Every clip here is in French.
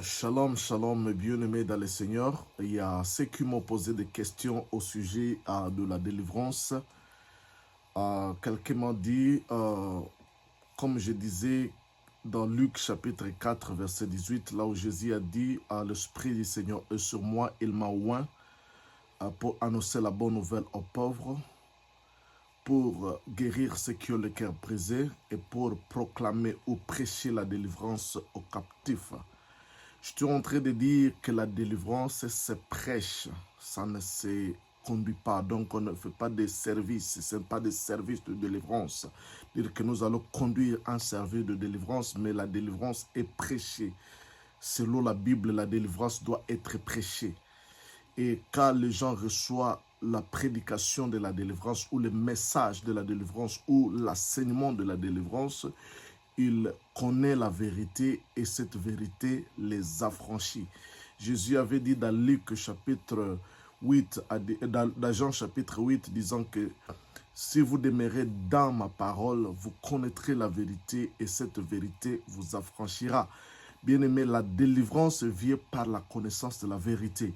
Shalom, shalom, mes bien-aimés dans le Seigneur. Il y a ceux qui m'ont posé des questions au sujet de la délivrance. Quelqu'un m'a dit, comme je disais dans Luc chapitre 4, verset 18, là où Jésus a dit, l'Esprit du Seigneur est sur moi, il m'a oint pour annoncer la bonne nouvelle aux pauvres, pour guérir ceux qui ont le cœur brisé et pour proclamer ou prêcher la délivrance aux captifs. Je suis en train de dire que la délivrance se prêche, ça ne se conduit pas. Donc on ne fait pas des services, ce n'est pas des services de délivrance. Dire que nous allons conduire un service de délivrance, mais la délivrance est prêchée. Selon la Bible, la délivrance doit être prêchée. Et quand les gens reçoivent la prédication de la délivrance ou le message de la délivrance ou l'enseignement de la délivrance, il connaît la vérité et cette vérité les affranchit. Jésus avait dit dans Luc chapitre 8, dans Jean chapitre 8, disant que si vous demeurez dans ma parole, vous connaîtrez la vérité et cette vérité vous affranchira. Bien-aimé, la délivrance vient par la connaissance de la vérité.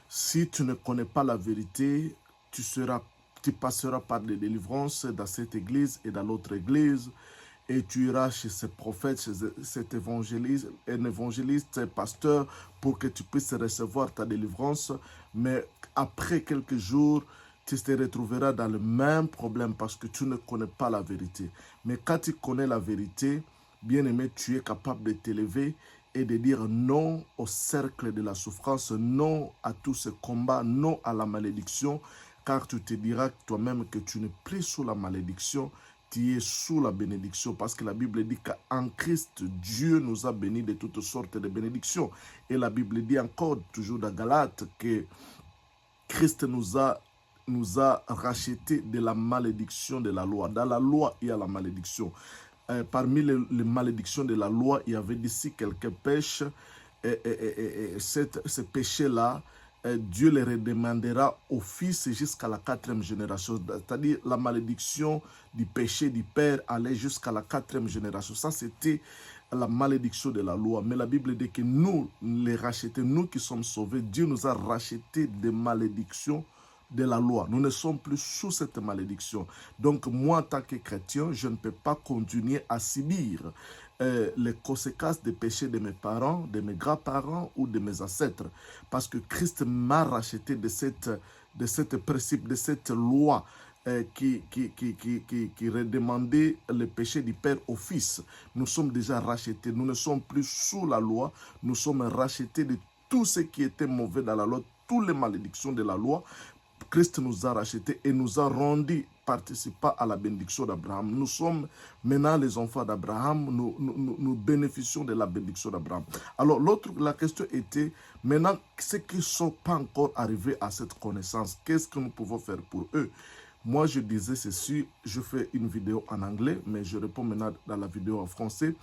Si tu ne connais pas la vérité, tu passeras par des délivrances dans cette église et dans l'autre église. Et tu iras chez ce prophète, chez cet évangéliste, un évangéliste, un pasteur, pour que tu puisses recevoir ta délivrance. Mais après quelques jours, tu te retrouveras dans le même problème parce que tu ne connais pas la vérité. Mais quand tu connais la vérité, bien aimé, tu es capable de t'élever et de dire non au cercle de la souffrance, non à tout ce combat, non à la malédiction, car tu te diras toi-même que tu n'es plus sous la malédiction, tu es sous la bénédiction, parce que la Bible dit qu'en Christ, Dieu nous a bénis de toutes sortes de bénédictions. Et la Bible dit encore, toujours dans Galates, que Christ nous a racheté de la malédiction de la loi. Dans la loi, il y a la malédiction. Parmi les malédictions de la loi, il y avait dit si quelqu'un pêche, ce péché-là, Dieu le redemandera au fils jusqu'à la 4e génération. C'est-à-dire la malédiction du péché du père allait jusqu'à la 4e génération. Ça, c'était la malédiction de la loi. Mais la Bible dit que nous, les rachetés, nous qui sommes sauvés, Dieu nous a rachetés des malédictions de la loi. Nous ne sommes plus sous cette malédiction. Donc, moi, en tant que chrétien, je ne peux pas continuer à subir les conséquences des péchés de mes parents, de mes grands-parents ou de mes ancêtres. Parce que Christ m'a racheté de cette principe, de cette loi qui redemandait le péché du Père au Fils. Nous sommes déjà rachetés. Nous ne sommes plus sous la loi. Nous sommes rachetés de tout ce qui était mauvais dans la loi, toutes les malédictions de la loi. Christ nous a rachetés et nous a rendus participants à la bénédiction d'Abraham. Nous sommes maintenant les enfants d'Abraham, nous bénéficions de la bénédiction d'Abraham. Alors la question était, maintenant, ceux qui ne sont pas encore arrivés à cette connaissance, qu'est-ce que nous pouvons faire pour eux? Moi, je disais ceci, je fais une vidéo en anglais, mais je réponds maintenant dans la vidéo en français,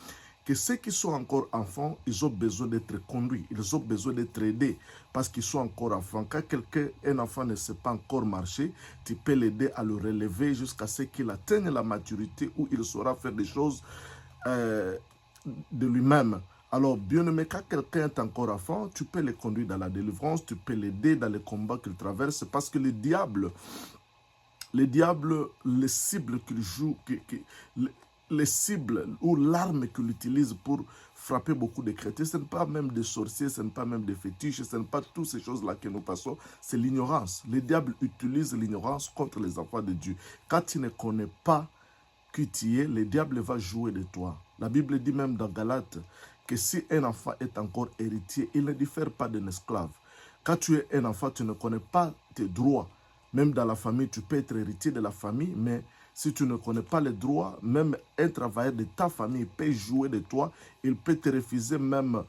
que ceux qui sont encore enfants, ils ont besoin d'être conduits, ils ont besoin d'être aidés parce qu'ils sont encore enfants. Quand un enfant ne sait pas encore marcher, tu peux l'aider à le relever jusqu'à ce qu'il atteigne la maturité où il saura faire des choses de lui-même. Alors, bien aimé, quand quelqu'un est encore enfant, tu peux le conduire dans la délivrance, tu peux l'aider dans les combats qu'il traverse parce que le diable, les cibles qu'il joue, les cibles ou l'arme qu'il utilise pour frapper beaucoup de chrétiens, ce n'est pas même des sorciers, ce n'est pas même des fétiches, ce n'est pas toutes ces choses-là que nous passons, c'est l'ignorance. Le diable utilise l'ignorance contre les enfants de Dieu. Quand tu ne connais pas qui tu es, le diable va jouer de toi. La Bible dit même dans Galates que si un enfant est encore héritier, il ne diffère pas d'un esclave. Quand tu es un enfant, tu ne connais pas tes droits. Même dans la famille, tu peux être héritier de la famille, mais si tu ne connais pas les droits, même un travailleur de ta famille peut jouer de toi, il peut te refuser même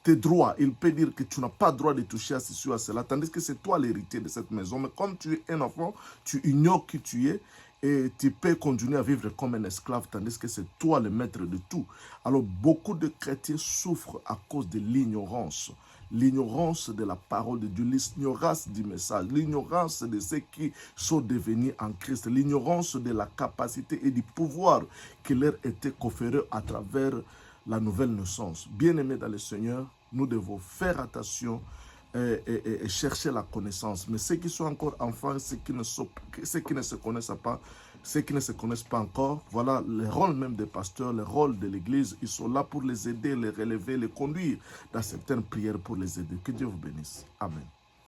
tes droits. Il peut dire que tu n'as pas le droit de toucher à ceci ou à cela, tandis que c'est toi l'héritier de cette maison. Mais comme tu es un enfant, tu ignores qui tu es et tu peux continuer à vivre comme un esclave, tandis que c'est toi le maître de tout. Alors, beaucoup de chrétiens souffrent à cause de l'ignorance. L'ignorance de la parole de Dieu, l'ignorance du message, l'ignorance de ceux qui sont devenus en Christ, l'ignorance de la capacité et du pouvoir qui leur était conféré à travers la nouvelle naissance. Bien-aimés dans le Seigneur, nous devons faire attention et chercher la connaissance. Mais ceux qui sont encore enfants, ceux qui ne se connaissent pas, ceux qui ne se connaissent pas encore, voilà le rôle même des pasteurs, le rôle de l'Église. Ils sont là pour les aider, les relever, les conduire dans certaines prières pour les aider. Que Dieu vous bénisse. Amen.